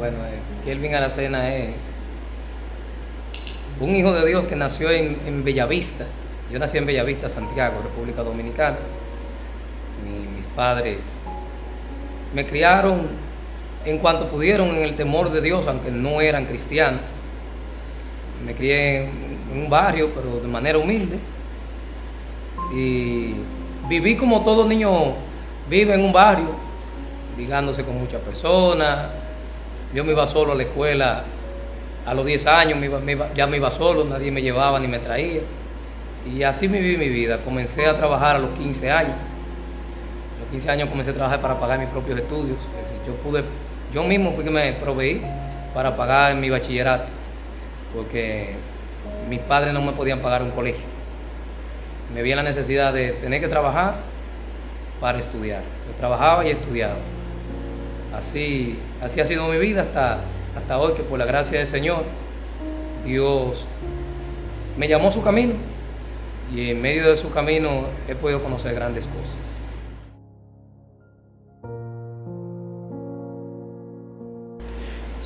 Bueno, Kelvin Aracena es un hijo de Dios que nació en Bellavista. Yo nací en Bellavista, Santiago, República Dominicana. Mis padres me criaron en cuanto pudieron en el temor de Dios, aunque no eran cristianos. Me crié en un barrio, pero de manera humilde. Y viví como todo niño vive en un barrio, ligándose con muchas personas. Yo me iba solo a la escuela a los 10 años, ya me iba solo, nadie me llevaba ni me traía. Y así viví mi vida. Comencé a trabajar a los 15 años. A los 15 años comencé a trabajar para pagar mis propios estudios. Yo mismo fui que me proveí para pagar mi bachillerato, porque mis padres no me podían pagar un colegio. Me vi la necesidad de tener que trabajar para estudiar. Yo trabajaba y estudiaba. Así ha sido mi vida hasta hoy, que por la gracia del Señor, Dios me llamó a su camino, y en medio de su camino he podido conocer grandes cosas.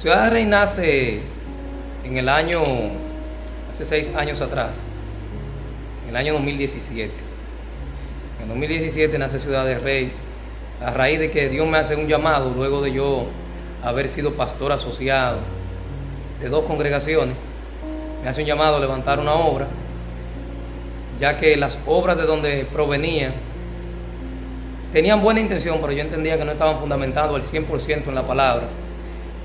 Ciudad de Rey nace hace 6 años atrás, en el año 2017. En el 2017 nace Ciudad de Rey a raíz de que Dios me hace un llamado, luego de yo haber sido pastor asociado de 2 congregaciones. Me hace un llamado a levantar una obra, ya que las obras de donde provenía tenían buena intención, pero yo entendía que no estaban fundamentados al 100% en la palabra.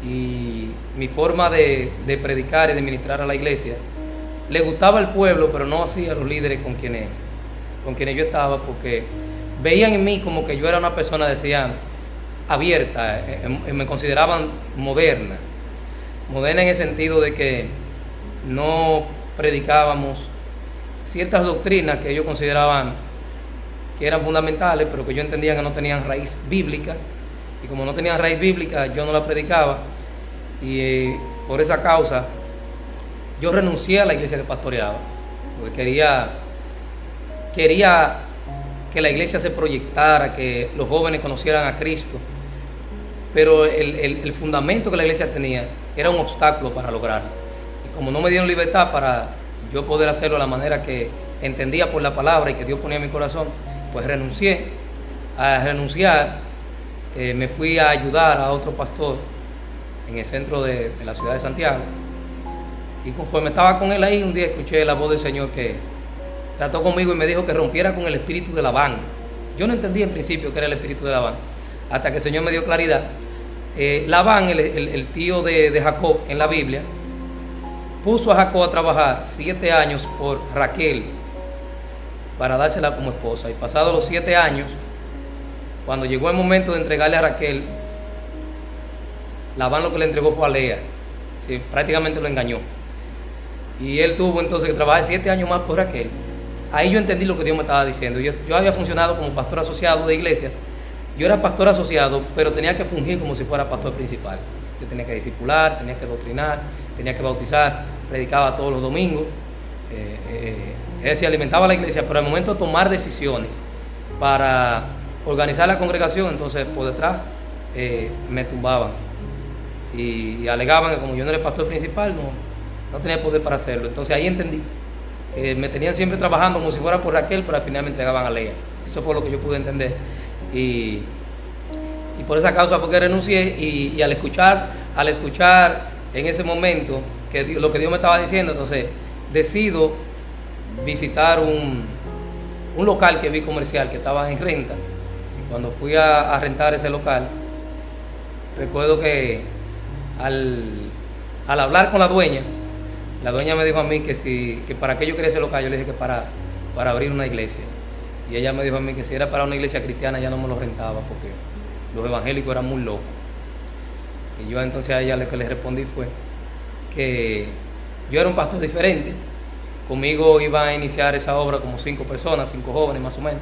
Y mi forma de predicar y de ministrar a la iglesia le gustaba al pueblo, pero no así a los líderes con quienes yo estaba, porque veían en mí como que yo era una persona, decían, abierta, me consideraban moderna en el sentido de que no predicábamos ciertas doctrinas que ellos consideraban que eran fundamentales, pero que yo entendía que no tenían raíz bíblica, y como no tenían raíz bíblica, yo no la predicaba, y por esa causa yo renuncié a la iglesia que pastoreaba, porque quería que la iglesia se proyectara, que los jóvenes conocieran a Cristo, pero el fundamento que la iglesia tenía era un obstáculo para lograrlo. Y como no me dieron libertad para yo poder hacerlo de la manera que entendía por la palabra y que Dios ponía en mi corazón, pues renuncié. A renunciar, me fui a ayudar a otro pastor en el centro de la ciudad de Santiago, y conforme estaba con él ahí, un día escuché la voz del Señor que trató conmigo y me dijo que rompiera con el espíritu de Labán. Yo no entendía en principio qué era el espíritu de Labán, hasta que el Señor me dio claridad. Labán, el tío de Jacob en la Biblia, puso a Jacob a trabajar 7 años por Raquel para dársela como esposa, y pasados los 7 años, cuando llegó el momento de entregarle a Raquel, Labán lo que le entregó fue a Lea. Sí, prácticamente lo engañó, y él tuvo entonces que trabajar 7 años más por Raquel. Ahí yo entendí lo que Dios me estaba diciendo. Yo había funcionado como pastor asociado de iglesias. Yo era pastor asociado, pero tenía que fungir como si fuera pastor principal. Yo tenía que discipular, tenía que doctrinar, tenía que bautizar, predicaba todos los domingos, es decir, alimentaba a la iglesia, pero al momento de tomar decisiones para organizar la congregación, entonces por detrás me tumbaban y alegaban que como yo no era el pastor principal, no tenía poder para hacerlo. Entonces ahí entendí que me tenían siempre trabajando como si fuera por Raquel, pero al final me entregaban a Lea. Eso fue lo que yo pude entender, y por esa causa fue que renuncié. Y al escuchar en ese momento lo que Dios me estaba diciendo, entonces decido visitar un local que vi comercial que estaba en renta. Y cuando fui a rentar ese local, recuerdo que al hablar con la dueña me dijo a mí que para qué yo quería ese local. Yo le dije que para abrir una iglesia. Y ella me dijo a mí que si era para una iglesia cristiana ya no me lo rentaba, porque los evangélicos eran muy locos. Y yo entonces a ella lo que le respondí fue que yo era un pastor diferente. Conmigo iba a iniciar esa obra como 5 personas, 5 jóvenes más o menos.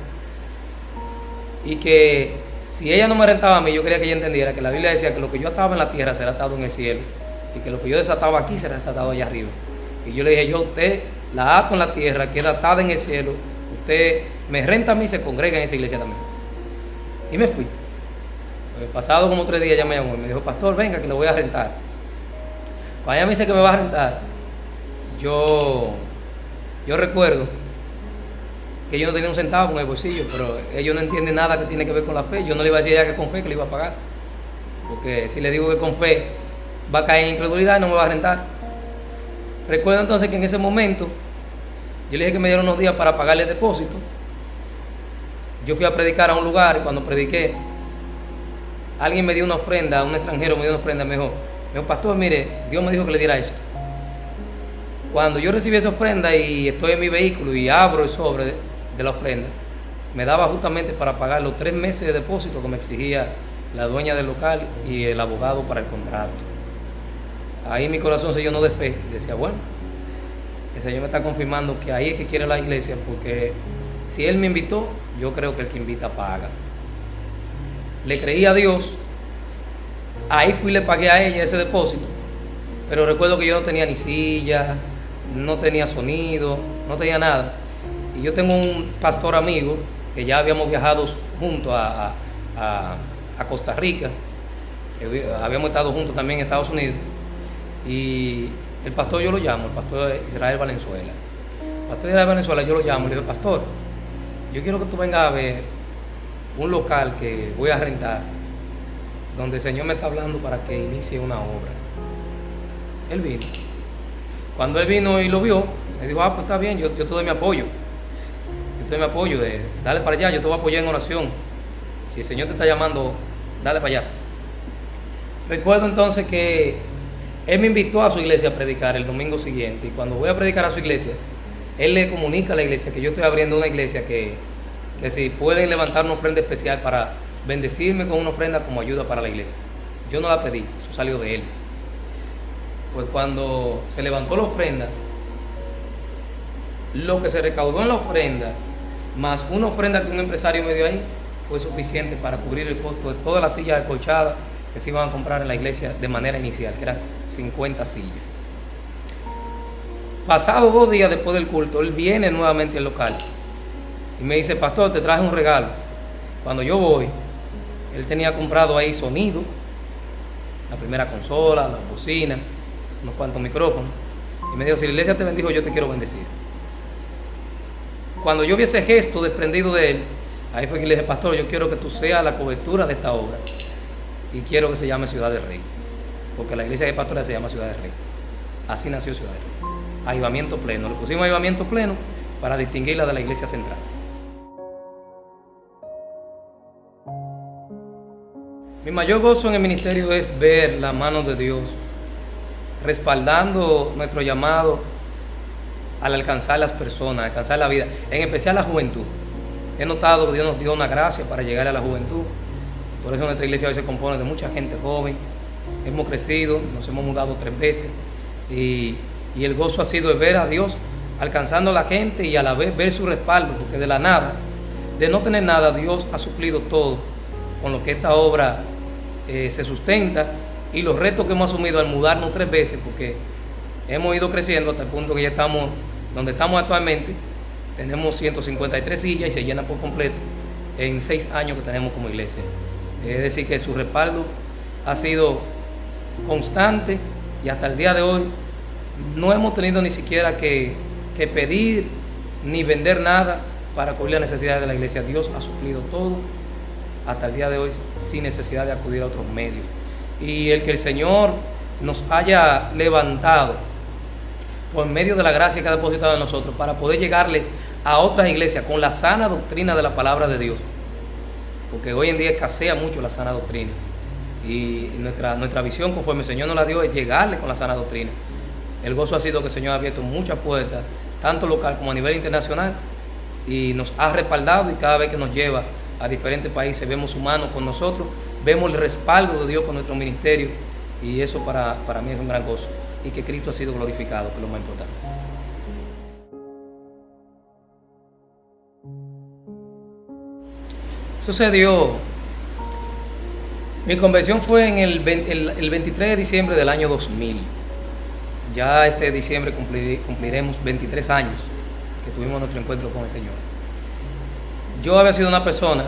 Y que si ella no me rentaba a mí, yo quería que ella entendiera que la Biblia decía que lo que yo ataba en la tierra será atado en el cielo, y que lo que yo desataba aquí será desatado allá arriba. Y yo le dije, yo a usted la ato en la tierra, queda atada en el cielo. Usted me renta a mí y se congrega en esa iglesia también. Y me fui. Pues, pasado como 3 días ella me llamó y me dijo, pastor, venga que le voy a rentar. Cuando ella me dice que me va a rentar, yo recuerdo que yo no tenía un centavo en el bolsillo, pero ellos no entienden nada que tiene que ver con la fe. Yo no le iba a decir a ella que con fe que le iba a pagar, porque si le digo que con fe va a caer en incredulidad y no me va a rentar. Recuerdo entonces que en ese momento yo le dije que me dieron unos días para pagarle el depósito. Yo fui a predicar a un lugar y cuando prediqué, alguien me dio una ofrenda, un extranjero me dio una ofrenda, me dijo, pastor, mire, Dios me dijo que le diera esto. Cuando yo recibí esa ofrenda y estoy en mi vehículo y abro el sobre de la ofrenda, me daba justamente para pagar los 3 meses de depósito que me exigía la dueña del local y el abogado para el contrato. Ahí mi corazón se llenó de fe y decía, bueno, el Señor me está confirmando que ahí es que quiere la iglesia, porque si Él me invitó, yo creo que el que invita paga. Le creí a Dios, ahí fui y le pagué a ella ese depósito, pero recuerdo que yo no tenía ni silla, no tenía sonido, no tenía nada. Y yo tengo un pastor amigo que ya habíamos viajado juntos a Costa Rica, habíamos estado juntos también en Estados Unidos, y el pastor yo lo llamo, el pastor Israel Valenzuela. El pastor Israel Valenzuela yo lo llamo y le digo, pastor, yo quiero que tú vengas a ver un local que voy a rentar, donde el Señor me está hablando para que inicie una obra. Él vino. Cuando él vino y lo vio, me dijo, pues está bien, yo te doy mi apoyo. Yo te doy mi apoyo, dale para allá, yo te voy a apoyar en oración. Si el Señor te está llamando, dale para allá. Recuerdo entonces que él me invitó a su iglesia a predicar el domingo siguiente, y cuando voy a predicar a su iglesia, él le comunica a la iglesia que yo estoy abriendo una iglesia que si pueden levantar una ofrenda especial para bendecirme con una ofrenda como ayuda para la iglesia. Yo no la pedí, eso salió de él. Pues cuando se levantó la ofrenda, lo que se recaudó en la ofrenda, más una ofrenda que un empresario me dio ahí, fue suficiente para cubrir el costo de todas las sillas acolchadas que se iban a comprar en la iglesia de manera inicial, que eran 50 sillas. Pasados 2 días después del culto, él viene nuevamente al local y me dice, pastor, te traje un regalo. Cuando yo voy, él tenía comprado ahí sonido, la primera consola, la bocina, unos cuantos micrófonos, y me dijo, si la iglesia te bendijo, yo te quiero bendecir. Cuando yo vi ese gesto desprendido de él, ahí fue que le dije, pastor, yo quiero que tú seas la cobertura de esta obra, y quiero que se llame Ciudad del Rey, porque la iglesia de pastora se llama Ciudad del Rey. Así nació Ciudad del Rey. Avivamiento pleno. Le pusimos avivamiento pleno para distinguirla de la iglesia central. Mi mayor gozo en el ministerio es ver la mano de Dios respaldando nuestro llamado al alcanzar las personas, alcanzar la vida, en especial la juventud. He notado que Dios nos dio una gracia para llegar a la juventud. Por eso nuestra iglesia hoy se compone de mucha gente joven. Hemos crecido, nos hemos mudado 3 veces y el gozo ha sido de ver a Dios alcanzando a la gente y a la vez ver su respaldo, porque de la nada, de no tener nada, Dios ha suplido todo con lo que esta obra se sustenta, y los retos que hemos asumido al mudarnos 3 veces, porque hemos ido creciendo hasta el punto que ya estamos donde estamos actualmente. Tenemos 153 sillas y se llena por completo en 6 años que tenemos como iglesia. Es decir, que su respaldo ha sido constante y hasta el día de hoy no hemos tenido ni siquiera que pedir ni vender nada para cubrir las necesidades de la iglesia. Dios ha suplido todo hasta el día de hoy sin necesidad de acudir a otros medios. Y el que el Señor nos haya levantado por medio de la gracia que ha depositado en nosotros para poder llegarle a otras iglesias con la sana doctrina de la palabra de Dios, porque hoy en día escasea mucho la sana doctrina, y nuestra visión, conforme el Señor nos la dio, es llegarle con la sana doctrina. El gozo ha sido que el Señor ha abierto muchas puertas, tanto local como a nivel internacional, y nos ha respaldado, y cada vez que nos lleva a diferentes países vemos su mano con nosotros, vemos el respaldo de Dios con nuestro ministerio, y eso para mí es un gran gozo, y que Cristo ha sido glorificado, que es lo más importante. Sucedió, mi conversión fue en el 23 de diciembre del año 2000. Ya este diciembre cumpliremos 23 años que tuvimos nuestro encuentro con el Señor. Yo había sido una persona,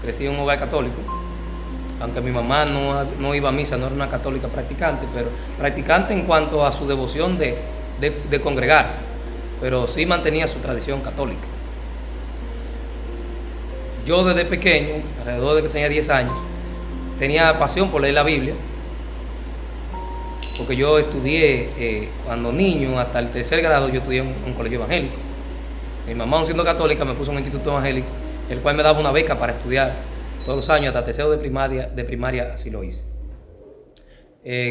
crecí en un hogar católico, aunque mi mamá no iba a misa, no era una católica practicante, pero practicante en cuanto a su devoción de congregarse, pero sí mantenía su tradición católica. Yo desde pequeño, alrededor de que tenía 10 años, tenía pasión por leer la Biblia, porque yo estudié cuando niño, hasta el 3er grado, yo estudié en un colegio evangélico. Mi mamá, aun siendo católica, me puso en un instituto evangélico, el cual me daba una beca para estudiar todos los años, hasta tercero de primaria así lo hice.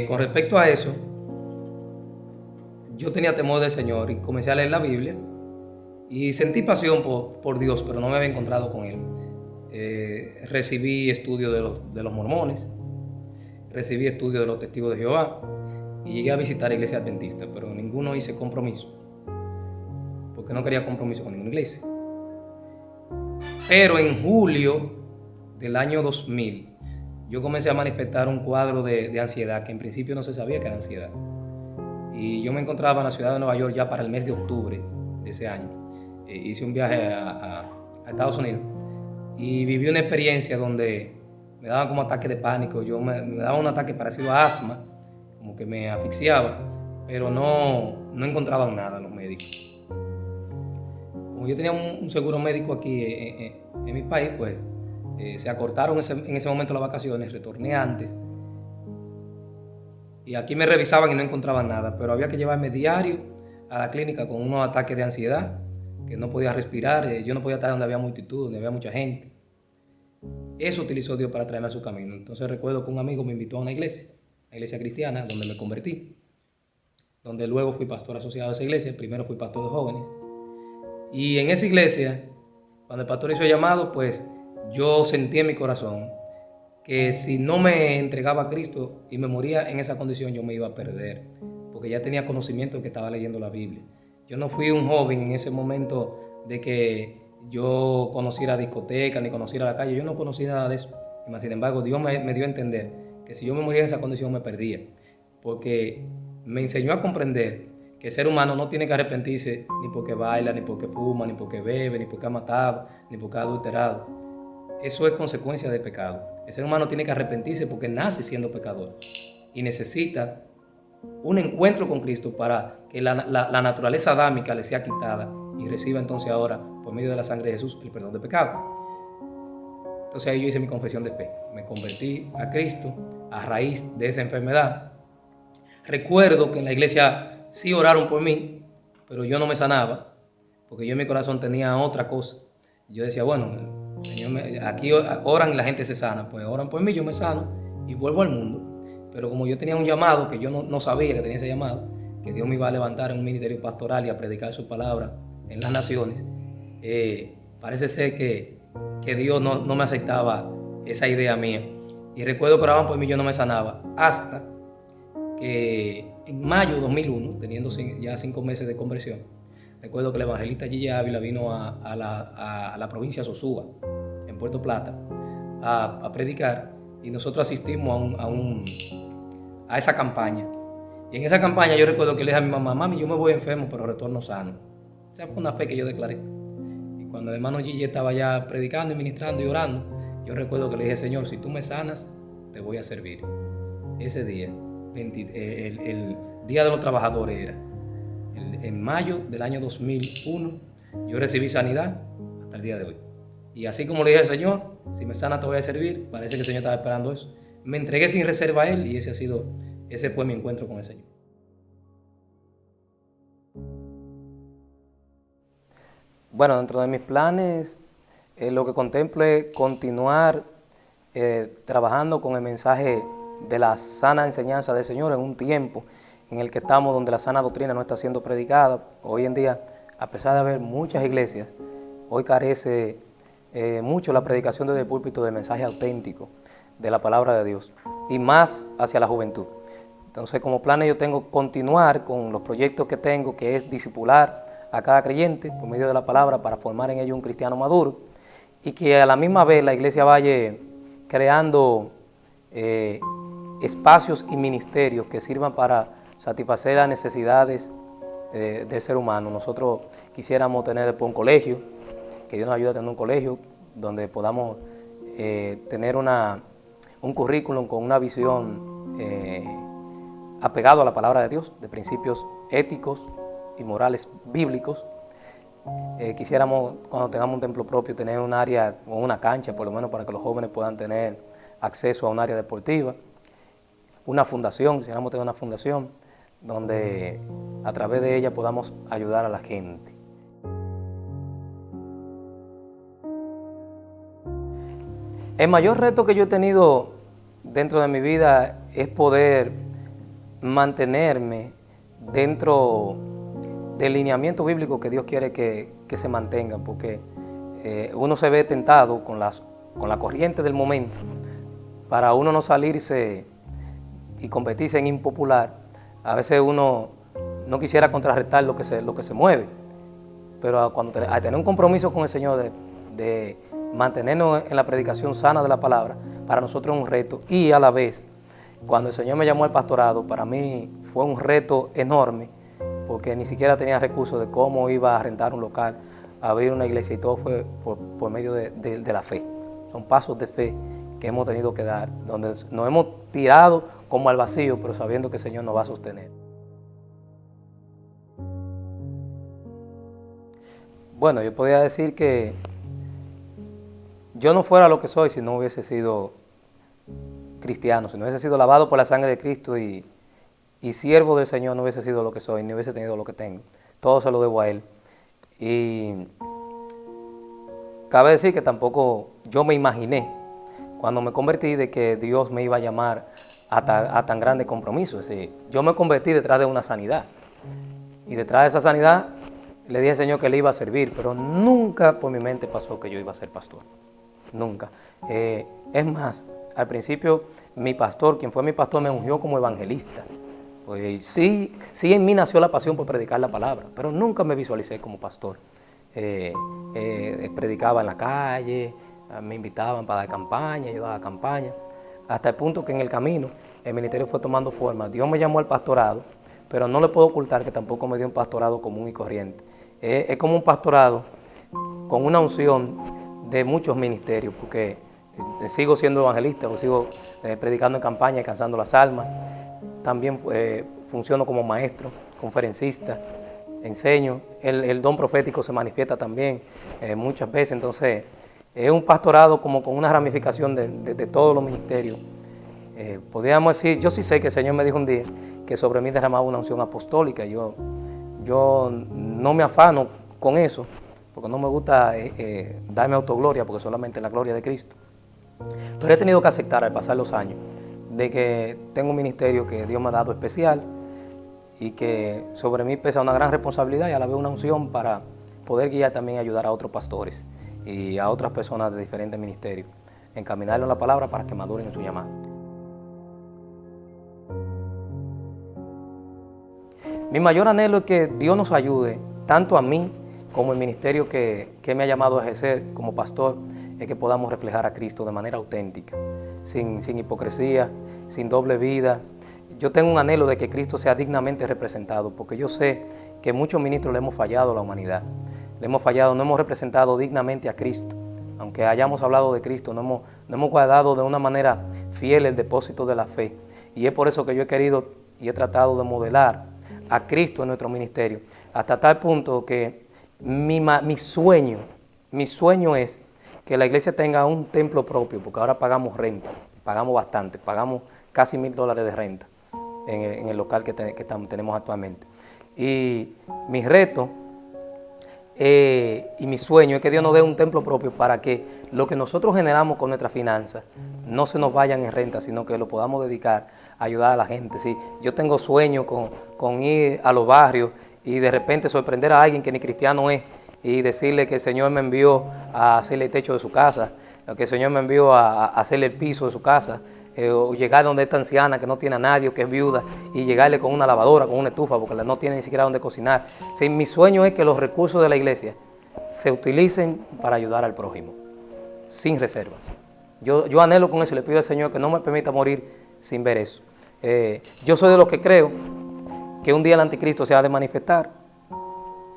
Con respecto a eso, yo tenía temor del Señor y comencé a leer la Biblia y sentí pasión por Dios, pero no me había encontrado con Él. Recibí estudios de los mormones, recibí estudios de los testigos de Jehová y llegué a visitar iglesias adventistas, pero ninguno hice compromiso, porque no quería compromiso con ninguna iglesia. Pero en julio del año 2000, yo comencé a manifestar un cuadro de ansiedad, que en principio no se sabía que era ansiedad. Y yo me encontraba en la ciudad de Nueva York ya para el mes de octubre de ese año. Hice un viaje a Estados Unidos y viví una experiencia donde me daban como ataques de pánico. Me daba un ataque parecido a asma, como que me asfixiaba, pero no encontraban nada los médicos. Como yo tenía un seguro médico aquí en mi país, pues se acortaron en ese momento las vacaciones, retorné antes y aquí me revisaban y no encontraban nada, pero había que llevarme diario a la clínica con unos ataques de ansiedad, que no podía respirar, yo no podía estar donde había multitud, donde había mucha gente. Eso utilizó Dios para traerme a su camino. Entonces recuerdo que un amigo me invitó a una iglesia cristiana, donde me convertí, donde luego fui pastor asociado a esa iglesia. Primero fui pastor de jóvenes. Y en esa iglesia, cuando el pastor hizo el llamado, pues yo sentí en mi corazón que si no me entregaba a Cristo y me moría en esa condición, yo me iba a perder, porque ya tenía conocimiento de que estaba leyendo la Biblia. Yo no fui un joven en ese momento de que yo conociera discoteca ni conociera la calle. Yo no conocí nada de eso. Sin embargo, Dios me dio a entender que si yo me moría en esa condición me perdía, porque me enseñó a comprender que el ser humano no tiene que arrepentirse ni porque baila, ni porque fuma, ni porque bebe, ni porque ha matado, ni porque ha adulterado. Eso es consecuencia de pecado. El ser humano tiene que arrepentirse porque nace siendo pecador y necesita un encuentro con Cristo para que la naturaleza adámica le sea quitada y reciba entonces ahora, por medio de la sangre de Jesús, el perdón de pecado. Entonces ahí yo hice mi confesión de fe. Me convertí a Cristo a raíz de esa enfermedad. Recuerdo que en la iglesia sí oraron por mí, pero yo no me sanaba, porque yo en mi corazón tenía otra cosa. Yo decía, bueno, Señor, aquí oran y la gente se sana, pues oran por mí, yo me sano y vuelvo al mundo. Pero como yo tenía un llamado, que yo no sabía que tenía ese llamado, que Dios me iba a levantar en un ministerio pastoral y a predicar su palabra en las naciones, parece ser que Dios no me aceptaba esa idea mía. Y recuerdo que oraban por mí, yo no me sanaba, hasta que en mayo de 2001, teniendo ya 5 meses de conversión, recuerdo que el evangelista Gigi Ávila vino a la provincia de Sosúa, en Puerto Plata, a predicar, y nosotros asistimos a esa campaña. Y en esa campaña yo recuerdo que le dije a mi mamá, mami, yo me voy enfermo, pero retorno sano. Esa fue una fe que yo declaré. Y cuando el hermano Gigi estaba ya predicando y ministrando y orando, yo recuerdo que le dije, Señor, si tú me sanas, te voy a servir. Ese día, el Día de los Trabajadores era. En mayo del año 2001, yo recibí sanidad hasta el día de hoy. Y así como le dije al Señor, si me sana te voy a servir, parece que el Señor estaba esperando eso. Me entregué sin reserva a Él y ese fue mi encuentro con el Señor. Bueno, dentro de mis planes, lo que contemplo es continuar trabajando con el mensaje de la sana enseñanza del Señor en un tiempo en el que estamos donde la sana doctrina no está siendo predicada. Hoy en día, a pesar de haber muchas iglesias, hoy carece mucho la predicación desde el púlpito del mensaje auténtico de la palabra de Dios y más hacia la juventud. Entonces, como planes yo tengo continuar con los proyectos que tengo, que es discipular a cada creyente por medio de la palabra para formar en ellos un cristiano maduro, y que a la misma vez la iglesia vaya creando espacios y ministerios que sirvan para satisfacer las necesidades del ser humano. Nosotros quisiéramos tener después un colegio, que Dios nos ayude a tener un colegio donde podamos tener una un currículum con una visión apegado a la palabra de Dios, de principios éticos y morales bíblicos. Quisiéramos, cuando tengamos un templo propio, tener un área o una cancha, por lo menos para que los jóvenes puedan tener acceso a un área deportiva. Una fundación, quisiéramos tener una fundación donde a través de ella podamos ayudar a la gente. El mayor reto que yo he tenido dentro de mi vida es poder mantenerme dentro del lineamiento bíblico que Dios quiere que se mantenga, porque uno se ve tentado con la corriente del momento para uno no salirse y convertirse en impopular. A veces uno no quisiera contrarrestar lo que se mueve, pero al tener un compromiso con el Señor de mantenernos en la predicación sana de la palabra, para nosotros es un reto. Y a la vez, cuando el Señor me llamó al pastorado, para mí fue un reto enorme, porque ni siquiera tenía recursos de cómo iba a rentar un local, a abrir una iglesia, y todo fue por medio de la fe. Son pasos de fe que hemos tenido que dar, donde nos hemos tirado como al vacío, pero sabiendo que el Señor nos va a sostener. Bueno, yo podría decir que yo no fuera lo que soy si no hubiese sido cristiano, si no hubiese sido lavado por la sangre de Cristo y siervo del Señor, no hubiese sido lo que soy, ni hubiese tenido lo que tengo. Todo se lo debo a Él. Y cabe decir que tampoco yo me imaginé, cuando me convertí, de que Dios me iba a llamar a tan grande compromiso. Es decir, yo me convertí detrás de una sanidad. Y detrás de esa sanidad le dije al Señor que le iba a servir, pero nunca por mi mente pasó que yo iba a ser pastor. Nunca. Es más, al principio mi pastor, quien fue mi pastor, me ungió como evangelista. Pues sí en mí nació la pasión por predicar la palabra, pero nunca me visualicé como pastor. Predicaba en la calle, me invitaban para dar campaña, yo daba campaña, hasta el punto que en el camino el ministerio fue tomando forma. Dios me llamó al pastorado, pero no le puedo ocultar que tampoco me dio un pastorado común y corriente. Es como un pastorado con una unción de muchos ministerios, porque sigo siendo evangelista, sigo predicando en campaña, alcanzando las almas. También funciono como maestro, conferencista, enseño. El don profético se manifiesta también muchas veces. Entonces, es un pastorado como con una ramificación de todos los ministerios. Podríamos decir, yo sí sé que el Señor me dijo un día que sobre mí derramaba una unción apostólica. Yo no me afano con eso, porque no me gusta darme autogloria, porque solamente la gloria de Cristo. Pero he tenido que aceptar al pasar los años de que tengo un ministerio que Dios me ha dado especial y que sobre mí pesa una gran responsabilidad y a la vez una unción para poder guiar también y ayudar a otros pastores y a otras personas de diferentes ministerios, encaminarlos en la palabra para que maduren en su llamado. Mi mayor anhelo es que Dios nos ayude, tanto a mí como el ministerio que me ha llamado a ejercer como pastor, es que podamos reflejar a Cristo de manera auténtica, sin hipocresía, sin doble vida. Yo tengo un anhelo de que Cristo sea dignamente representado, porque yo sé que muchos ministros le hemos fallado a la humanidad. Le hemos fallado, no hemos representado dignamente a Cristo. Aunque hayamos hablado de Cristo, no hemos guardado de una manera fiel el depósito de la fe. Y es por eso que yo he querido y he tratado de modelar a Cristo en nuestro ministerio, hasta tal punto que mi sueño es que la iglesia tenga un templo propio, porque ahora pagamos renta, pagamos bastante, pagamos casi $1,000 de renta en el local que tenemos actualmente. Y mi reto y mi sueño es que Dios nos dé un templo propio para que lo que nosotros generamos con nuestras finanzas no se nos vayan en renta, sino que lo podamos dedicar a ayudar a la gente. Sí, yo tengo sueño con ir a los barrios y de repente sorprender a alguien que ni cristiano es y decirle que el Señor me envió a hacerle el techo de su casa, que el Señor me envió a hacerle el piso de su casa, o llegar donde esta anciana que no tiene a nadie, que es viuda, y llegarle con una lavadora, con una estufa, porque no tiene ni siquiera donde cocinar. Sí, mi sueño es que los recursos de la iglesia se utilicen para ayudar al prójimo, sin reservas. Yo anhelo con eso y le pido al Señor que no me permita morir sin ver eso. Yo soy de los que creo que un día el anticristo se ha de manifestar,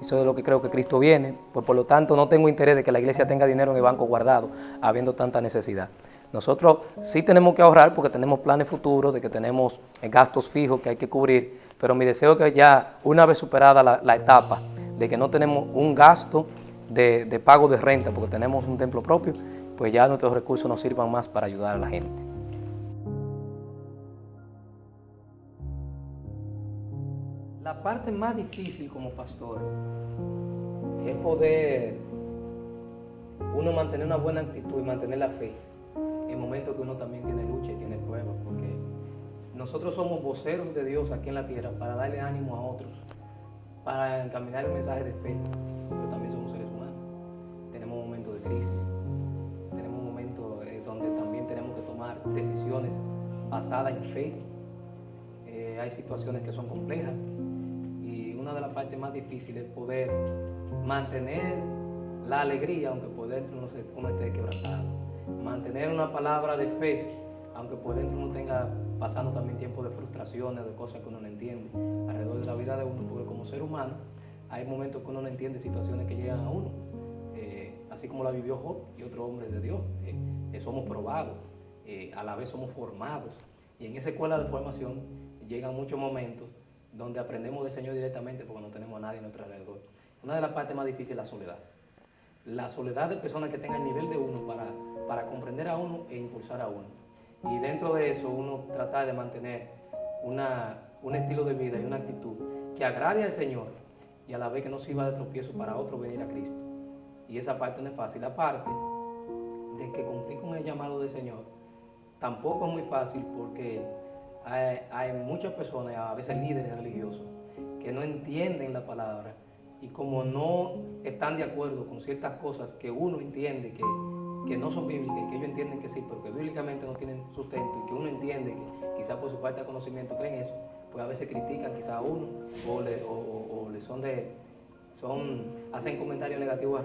y soy de los que creo que Cristo viene, pues por lo tanto no tengo interés de que la iglesia tenga dinero en el banco guardado, habiendo tanta necesidad. Nosotros sí tenemos que ahorrar porque tenemos planes futuros, de que tenemos gastos fijos que hay que cubrir, pero mi deseo es que ya una vez superada la etapa de que no tenemos un gasto de pago de renta porque tenemos un templo propio, pues ya nuestros recursos nos sirvan más para ayudar a la gente. La parte más difícil como pastor es poder uno mantener una buena actitud y mantener la fe en momentos que uno también tiene lucha y tiene pruebas, porque nosotros somos voceros de Dios aquí en la tierra para darle ánimo a otros, para encaminar el mensaje de fe, pero también somos seres humanos. Tenemos momentos de crisis, tenemos momentos donde también tenemos que tomar decisiones basadas en fe. Hay situaciones que son complejas y una de las partes más difíciles es poder mantener la alegría aunque por dentro uno esté quebrantado, mantener una palabra de fe aunque por dentro uno tenga pasando también tiempos de frustraciones, de cosas que uno no entiende alrededor de la vida de uno, porque como ser humano hay momentos que uno no entiende situaciones que llegan a uno, así como la vivió Job y otros hombres de Dios. Somos probados, a la vez somos formados, y en esa escuela de formación llegan muchos momentos donde aprendemos del Señor directamente porque no tenemos a nadie a nuestro alrededor. Una de las partes más difíciles es la soledad. La soledad de personas que tengan el nivel de uno para comprender a uno e impulsar a uno. Y dentro de eso uno tratar de mantener un estilo de vida y una actitud que agrade al Señor y a la vez que no sirva de tropiezo para otro venir a Cristo. Y esa parte no es fácil. Aparte de que cumplir con el llamado del Señor tampoco es muy fácil porque hay muchas personas, a veces líderes religiosos, que no entienden la palabra y como no están de acuerdo con ciertas cosas que uno entiende que no son bíblicas y que ellos entienden que sí, pero que bíblicamente no tienen sustento y que uno entiende que quizás por su falta de conocimiento creen eso, pues a veces critican quizás a uno o hacen comentarios negativos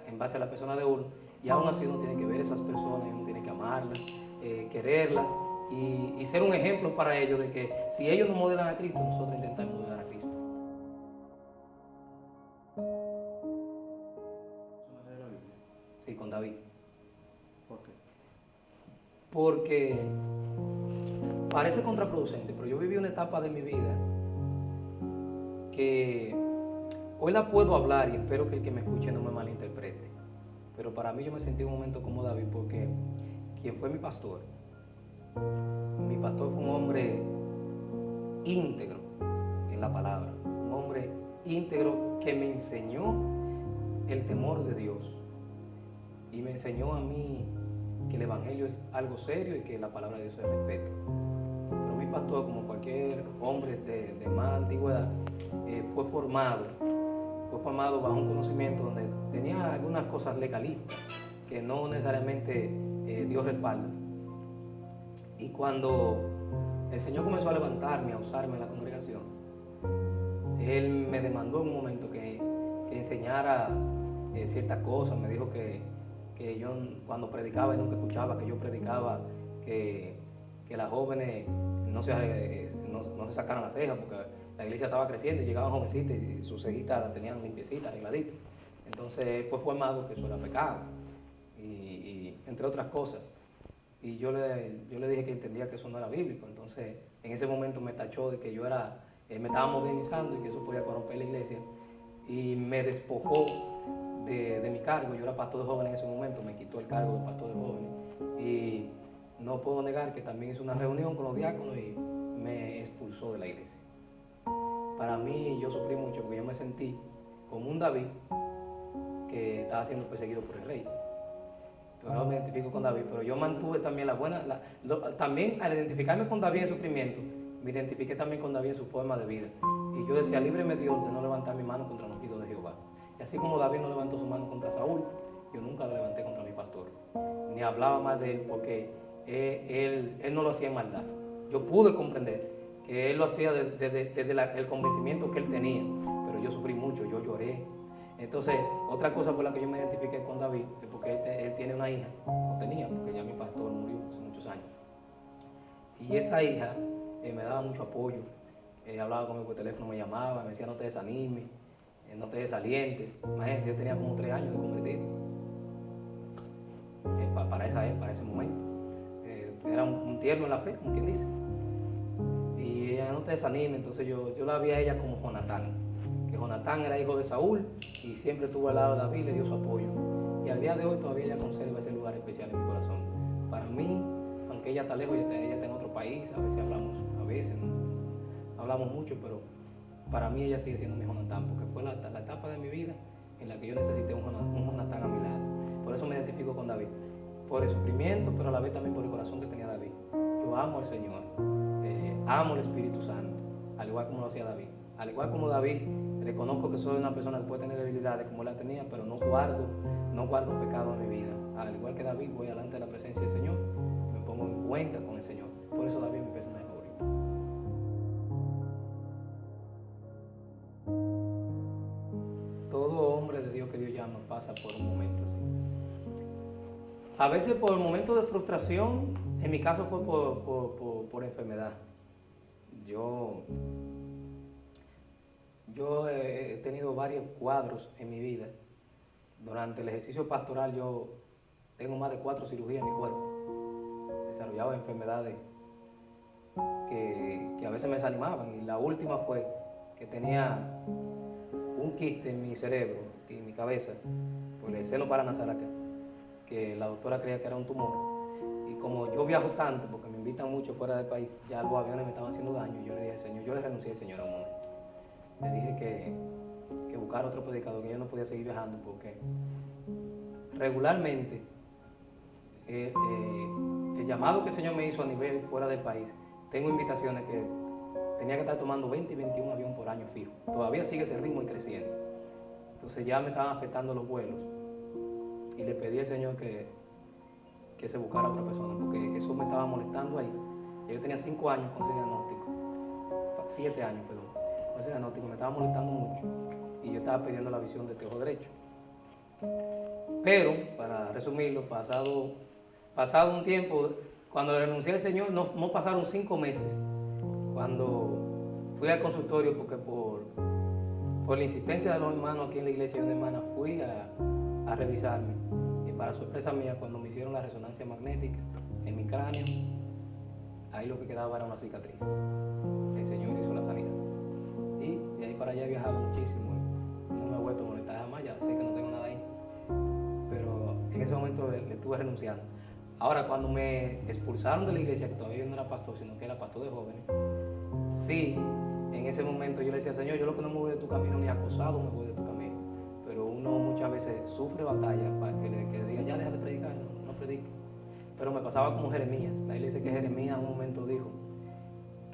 en base a la persona de uno, y aún así uno tiene que ver esas personas y uno tiene que amarlas, quererlas y ser un ejemplo para ellos de que si ellos no modelan a Cristo, nosotros intentamos modelar a Cristo. Sí, con David. ¿Por qué? Porque parece contraproducente, pero yo viví una etapa de mi vida que hoy la puedo hablar y espero que el que me escuche no me malinterprete. Pero para mí yo me sentí en un momento como David porque quien fue mi pastor fue un hombre íntegro en la palabra, un hombre íntegro que me enseñó el temor de Dios y me enseñó a mí que el evangelio es algo serio y que la palabra de Dios se respeta. Pero mi pastor, como cualquier hombre de más antigüedad, fue formado bajo un conocimiento donde tenía algunas cosas legalistas que no necesariamente Dios respalda. Y cuando el Señor comenzó a levantarme, a usarme en la congregación, Él me demandó en un momento que enseñara ciertas cosas. Me dijo que yo cuando predicaba, Él nunca escuchaba que yo predicaba, que las jóvenes no se sacaran las cejas, porque la iglesia estaba creciendo y llegaban jovencitas y sus cejitas las tenían limpiecitas, arregladitas. Entonces fue formado que eso era pecado, y entre otras cosas. Y yo le dije que entendía que eso no era bíblico. Entonces en ese momento me tachó de que yo me estaba modernizando y que eso podía corromper la iglesia, y me despojó de mi cargo. Yo era pastor de jóvenes en ese momento, me quitó el cargo de pastor de jóvenes, y no puedo negar que también hizo una reunión con los diáconos y me expulsó de la iglesia. Para mí, yo sufrí mucho porque yo me sentí como un David que estaba siendo perseguido por el rey. Yo me identifico con David, pero yo mantuve también también al identificarme con David en sufrimiento, me identifiqué también con David en su forma de vida. Y yo decía, líbreme Dios de no levantar mi mano contra los hijos de Jehová. Y así como David no levantó su mano contra Saúl, yo nunca la levanté contra mi pastor, ni hablaba más de él, porque él no lo hacía en maldad. Yo pude comprender que él lo hacía desde el convencimiento que él tenía, pero yo sufrí mucho, yo lloré. Entonces, otra cosa por la que yo me identifiqué con David es porque él tiene una hija, o tenía, porque ya mi pastor murió hace muchos años. Y esa hija me daba mucho apoyo, hablaba conmigo por teléfono, me llamaba, me decía no te desanimes, no te desalientes. Imagínate, yo tenía como 3 años de convertido para ese momento. era un tierno en la fe, como quien dice. Y ella no te desanime, entonces yo la vi a ella como Jonatán, que Jonatán era hijo de Saúl y siempre estuvo al lado de David, le dio su apoyo. Y al día de hoy todavía ella conserva ese lugar especial en mi corazón. Para mí, aunque ella está lejos, ella está en otro país, a veces no hablamos mucho, pero para mí ella sigue siendo mi Jonatán, porque fue la etapa de mi vida en la que yo necesité un Jonatán a mi lado. Por eso me identifico con David, por el sufrimiento, pero a la vez también por el corazón que tenía David. Yo amo al Señor, amo el Espíritu Santo, al igual como lo hacía David. Al igual como David, reconozco que soy una persona que puede tener debilidades como la tenía, pero no guardo pecado en mi vida. Al igual que David, voy delante de la presencia del Señor y me pongo en cuenta con el Señor. Por eso David es mi personaje favorito. Todo hombre de Dios que Dios llama pasa por un momento así. A veces por momentos de frustración, en mi caso fue por enfermedad. Yo he tenido varios cuadros en mi vida. Durante el ejercicio pastoral yo tengo más de 4 cirugías en mi cuerpo. Desarrollaba enfermedades que a veces me desanimaban. Y la última fue que tenía un quiste en mi cerebro, en mi cabeza, por el seno paranasal acá, que la doctora creía que era un tumor. Y como yo viajo tanto, porque me invitan mucho fuera del país, ya los aviones me estaban haciendo daño, yo le dije al Señor, yo le renuncié al Señor a un momento. Le dije que buscara otro predicador, que yo no podía seguir viajando, porque regularmente el llamado que el Señor me hizo a nivel fuera del país, tengo invitaciones que tenía que estar tomando 20 y 21 aviones por año fijo. Todavía sigue ese ritmo y creciendo. Entonces ya me estaban afectando los vuelos y le pedí al Señor que se buscara otra persona, porque eso me estaba molestando ahí. Yo tenía 5 años con ese diagnóstico, 7 años, perdón, con ese diagnóstico, me estaba molestando mucho y yo estaba pidiendo la visión de este ojo derecho. Pero, para resumirlo, pasado un tiempo, cuando le renuncié al Señor, no pasaron 5 meses, cuando fui al consultorio, porque por la insistencia de los hermanos aquí en la iglesia, una hermana, fui a revisarme. Y para sorpresa mía, cuando me hicieron la resonancia magnética en mi cráneo, ahí lo que quedaba era una cicatriz. El Señor hizo la sanidad. Y de ahí para allá he viajado muchísimo. No me he vuelto a molestar jamás, ya sé que no tengo nada ahí. Pero en ese momento le estuve renunciando. Ahora, cuando me expulsaron de la iglesia, que todavía yo no era pastor, sino que era pastor de jóvenes, sí, en ese momento yo le decía, Señor, yo lo que no me voy de tu camino, ni acosado me voy de tu camino. Pero uno muchas veces sufre batalla para que le diga, ya deja de predicar, no predique. Pero me pasaba como Jeremías. La Biblia dice que Jeremías en un momento dijo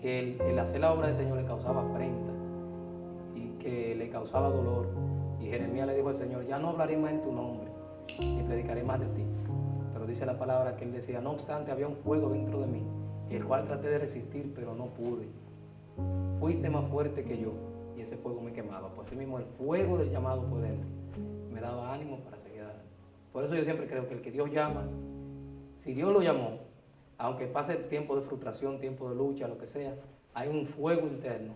que el hacer la obra del Señor le causaba afrenta y que le causaba dolor. Y Jeremías le dijo al Señor, ya no hablaré más en tu nombre, ni predicaré más de ti. Pero dice la palabra que él decía, no obstante, había un fuego dentro de mí, el cual traté de resistir, pero no pude. Fuiste más fuerte que yo, y ese fuego me quemaba. Pues así mismo el fuego del llamado por dentro me daba ánimo para seguir adelante. Por eso yo siempre creo que el que Dios llama, si Dios lo llamó, aunque pase tiempo de frustración, tiempo de lucha, lo que sea, hay un fuego interno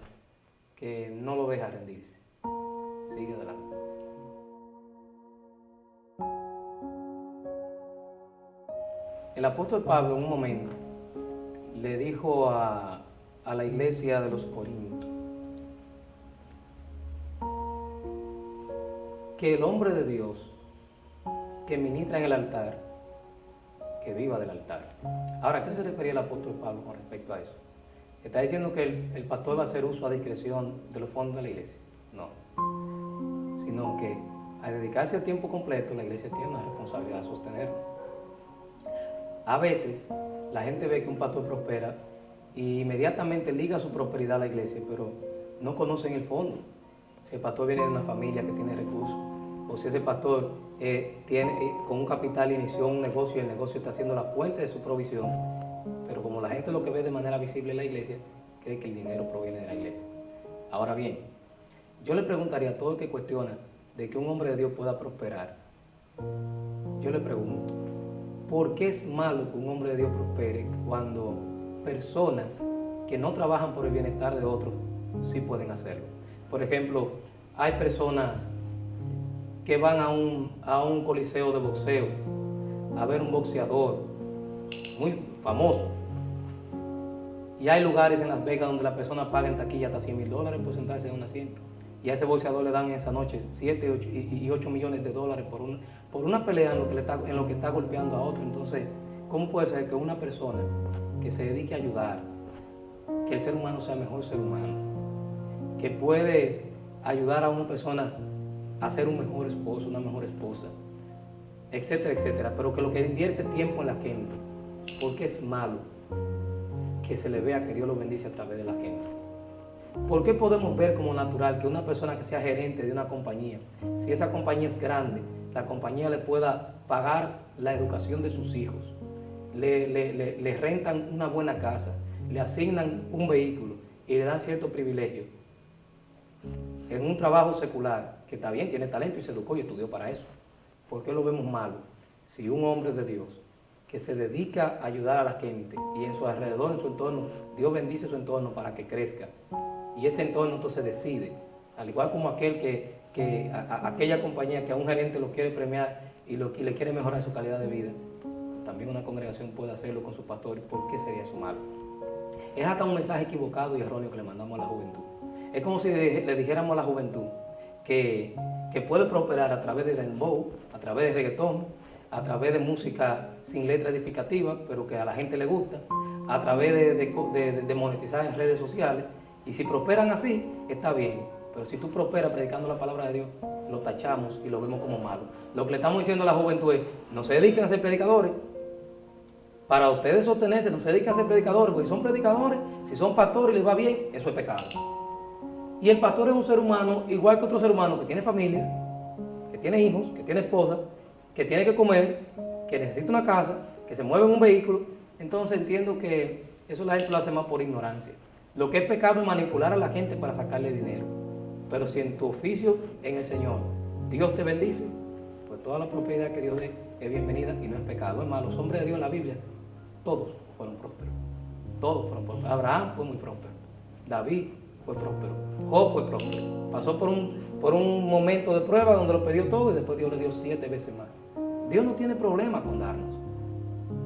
que no lo deja rendirse. Sigue adelante. El apóstol Pablo en un momento le dijo a la iglesia de los Corintios que el hombre de Dios que ministra en el altar, que viva del altar. Ahora, ¿a qué se refería el apóstol Pablo con respecto a eso? ¿Está diciendo que el pastor va a hacer uso a discreción de los fondos de la iglesia? No, sino que al dedicarse a tiempo completo, la iglesia tiene una responsabilidad de sostenerlo. A veces la gente ve que un pastor prospera y inmediatamente liga su prosperidad a la iglesia, pero no conocen el fondo. Si el pastor viene de una familia que tiene recursos, o si ese pastor con un capital inició un negocio y el negocio está siendo la fuente de su provisión, pero como la gente lo que ve de manera visible en la iglesia, cree que el dinero proviene de la iglesia. Ahora bien, yo le preguntaría a todo el que cuestiona de que un hombre de Dios pueda prosperar, yo le pregunto, ¿por qué es malo que un hombre de Dios prospere cuando personas que no trabajan por el bienestar de otros sí pueden hacerlo? Por ejemplo, hay personas que van a un coliseo de boxeo a ver un boxeador muy famoso. Y hay lugares en Las Vegas donde la persona paga en taquilla hasta $100,000 por sentarse en un asiento. Y a ese boxeador le dan en esa noche 7 y 8 millones de dólares por una pelea en lo que está golpeando a otro. Entonces, ¿cómo puede ser que una persona que se dedique a ayudar, que el ser humano sea mejor ser humano, que puede ayudar a una persona a ser un mejor esposo, una mejor esposa, etcétera, etcétera, pero que lo que invierte tiempo en la gente, porque es malo que se le vea que Dios lo bendice a través de la gente? ¿Por qué podemos ver como natural que una persona que sea gerente de una compañía, si esa compañía es grande, la compañía le pueda pagar la educación de sus hijos, le rentan una buena casa, le asignan un vehículo y le dan ciertos privilegios en un trabajo secular, que está bien, tiene talento y se educó y estudió para eso? ¿Por qué lo vemos malo si un hombre de Dios que se dedica a ayudar a la gente y en su alrededor, en su entorno, Dios bendice su entorno para que crezca? Y ese entorno entonces decide, al igual como aquella compañía que a un gerente lo quiere premiar y le quiere mejorar su calidad de vida, también una congregación puede hacerlo con su pastor. ¿Y por qué sería eso malo? Es hasta un mensaje equivocado y erróneo que le mandamos a la juventud. Es como si le dijéramos a la juventud que puede prosperar a través de dembow, a través de reggaetón, a través de música sin letra edificativa, pero que a la gente le gusta, a través de monetizar en redes sociales. Y si prosperan así, está bien. Pero si tú prosperas predicando la palabra de Dios, lo tachamos y lo vemos como malo. Lo que le estamos diciendo a la juventud es: no se dediquen a ser predicadores. Para ustedes sostenerse, no se dediquen a ser predicadores, porque si son predicadores, si son pastores y les va bien, eso es pecado. Y el pastor es un ser humano, igual que otro ser humano, que tiene familia, que tiene hijos, que tiene esposa, que tiene que comer, que necesita una casa, que se mueve en un vehículo. Entonces entiendo que eso la gente lo hace más por ignorancia. Lo que es pecado es manipular a la gente para sacarle dinero. Pero si en tu oficio en el Señor Dios te bendice, pues toda la prosperidad que Dios dé es bienvenida y no es pecado. Es más, los hombres de Dios en la Biblia, todos fueron prósperos. Todos fueron prósperos. Abraham fue muy próspero. David fue próspero. Job fue próspero. Pasó por un momento de prueba donde lo perdió todo y después Dios le dio 7 veces más. Dios no tiene problema con darnos.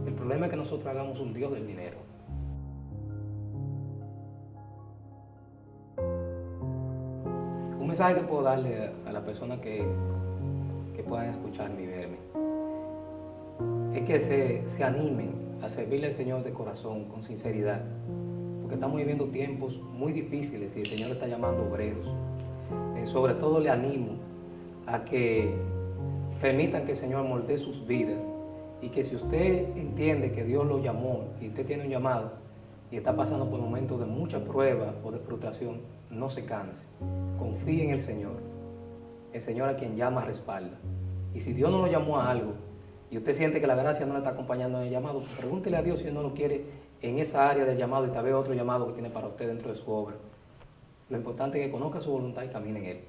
El problema es que nosotros hagamos un Dios del dinero. Un mensaje que puedo darle a las personas que puedan escucharme y verme es que se animen a servirle al Señor de corazón, con sinceridad, porque estamos viviendo tiempos muy difíciles y el Señor está llamando obreros. Sobre todo le animo a que permitan que el Señor moldee sus vidas, y que si usted entiende que Dios lo llamó y usted tiene un llamado y está pasando por momentos de mucha prueba o de frustración, no se canse, confíe en el Señor. El Señor a quien llama respalda. Y si Dios no lo llamó a algo y usted siente que la gracia no le está acompañando en el llamado, pues pregúntele a Dios si Él no lo quiere en esa área del llamado y tal vez otro llamado que tiene para usted dentro de su obra. Lo importante es que conozca su voluntad y camine en Él.